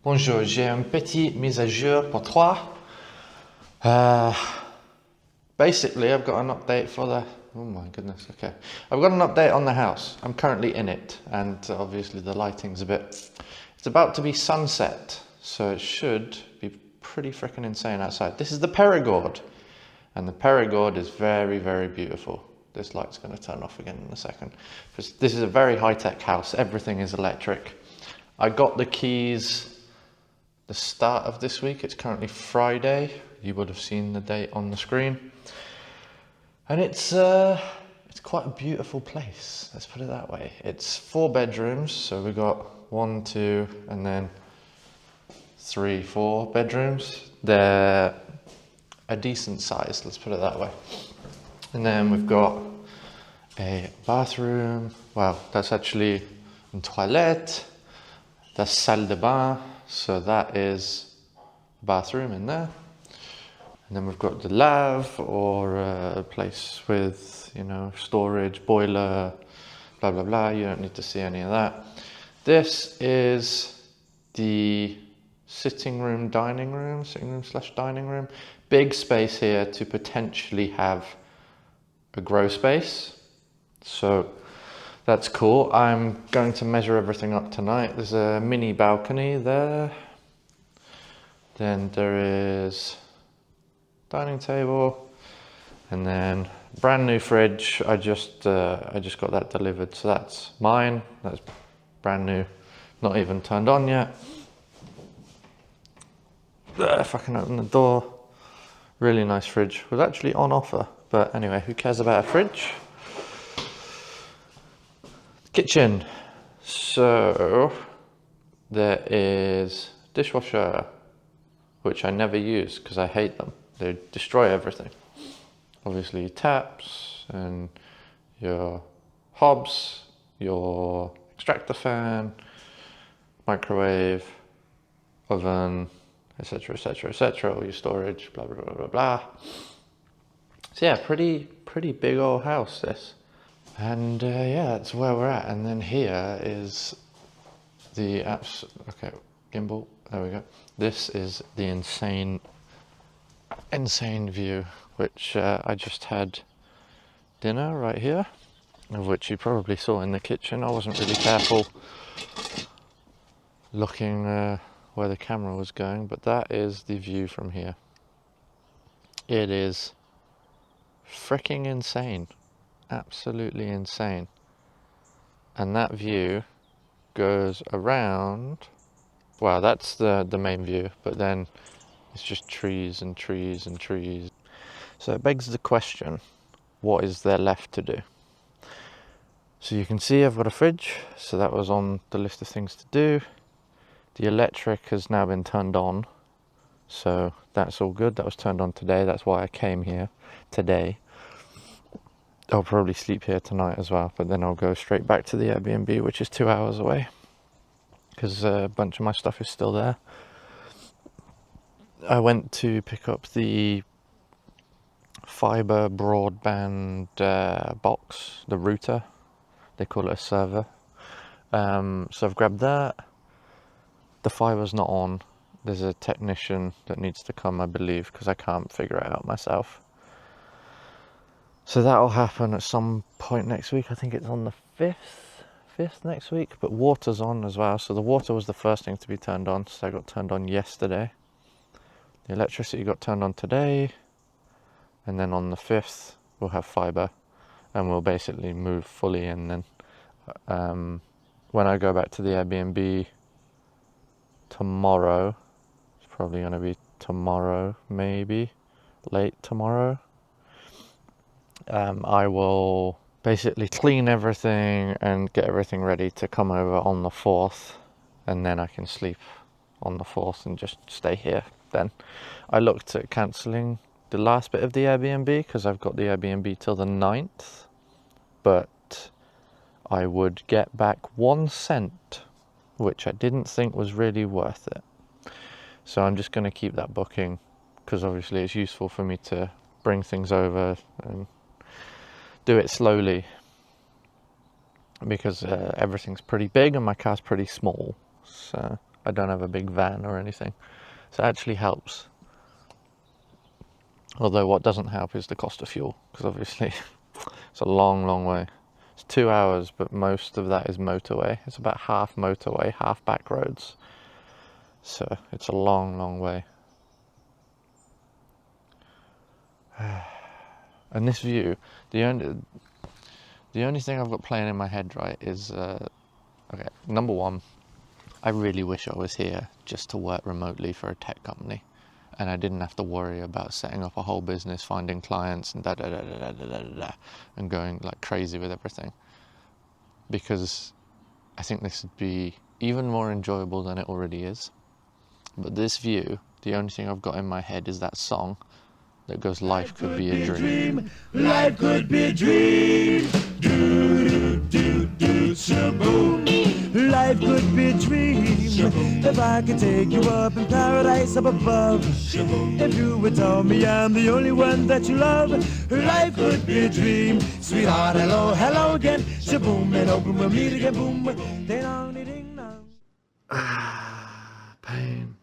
Bonjour, j'ai une petite mise à jour pour toi. Basically, I've got an update for the. Oh my goodness, okay. I've got an update on the house. I'm currently in it, and obviously the lighting's a bit. It's about to be sunset, so it should be pretty freaking insane outside. This is the Perigord, and the Perigord is very, very beautiful. This light's going to turn off again in a second. This is a very high-tech house. Everything is electric. I got the keys the start of this week. It's currently Friday. You would have seen the date on the screen. And it's quite a beautiful place, let's put it that way. It's 4 bedrooms, so we got 1, 2, and then 3, 4 bedrooms. They're a decent size, let's put it that way. And then we've got a bathroom. Well, that's actually une toilette. That's salle de bain. So that is a bathroom in there. And then we've got the lave, or a place with, storage, boiler, blah, blah, blah. You don't need to see any of that. This is the sitting room / dining room. Big space here to potentially have a grow space. So that's cool. I'm going to measure everything up tonight. There's a mini balcony there. Then there is dining table, and then brand new fridge. I just got that delivered, so that's mine. That's brand new, not even turned on yet. If I can open the door. Really nice fridge. Was actually on offer, but anyway, who cares about a fridge? Kitchen. So there is dishwasher, which I never use because I hate them. They destroy everything. Obviously taps and your hobs, your extractor fan, microwave, oven, etc, etc, etc, all your storage, blah, blah, blah, blah, blah. So yeah, pretty big old house this. And yeah, that's where we're at. And then here is the apps. Okay, gimbal. There we go. This is the insane view, which I just had dinner right here, of which you probably saw in the kitchen. I wasn't really careful looking where the camera was going, but that is the view from here. It is freaking insane. Absolutely insane. And that view goes around. Well, that's the main view, but then it's just trees and trees and trees. So it begs the question, what is there left to do? So you can see I've got a fridge, so that was on the list of things to do. The electric has now been turned on, so that's all good. That was turned on today. That's why I came here today. I'll probably sleep here tonight as well, but then I'll go straight back to the Airbnb, which is 2 hours away, because a bunch of my stuff is still there. I went to pick up the fiber broadband box, the router. They call it a server. So I've grabbed that. The fiber's not on. There's a technician that needs to come, I believe, because I can't figure it out myself. So that'll happen at some point next week. I think it's on the 5th next week, but water's on as well. So the water was the first thing to be turned on, so I got turned on yesterday. The electricity got turned on today, and then on the 5th we'll have fiber, and we'll basically move fully in. Then when I go back to the Airbnb tomorrow, it's probably going to be tomorrow, maybe late tomorrow, I will basically clean everything and get everything ready to come over on the 4th, and then I can sleep on the 4th and just stay here. Then I looked at cancelling the last bit of the Airbnb because I've got the Airbnb till the 9th, but I would get back 1 cent, which I didn't think was really worth it. So I'm just going to keep that booking, because obviously it's useful for me to bring things over and do it slowly, because everything's pretty big and my car's pretty small. So I don't have a big van or anything. So it actually helps. Although what doesn't help is the cost of fuel, because obviously it's a long, long way. It's 2 hours, but most of that is motorway. It's about half motorway, half back roads. So it's a long, long way. And this view, the only thing I've got playing in my head, right, is, okay, number one, I really wish I was here just to work remotely for a tech company. And I didn't have to worry about setting up a whole business, finding clients and and going like crazy with everything. Because I think this would be even more enjoyable than it already is. But this view, the only thing I've got in my head is that song that goes, "Life could be a dream. Life could be a dream. Do, do, do, shaboom. Life could be a dream. If I could take you up in paradise up above. If you would tell me I'm the only one that you love. Life could be a dream. Sweetheart, hello, hello again. Shaboom, and hoping we'll meet again. Boom. Ding dong, ding dong. Pain.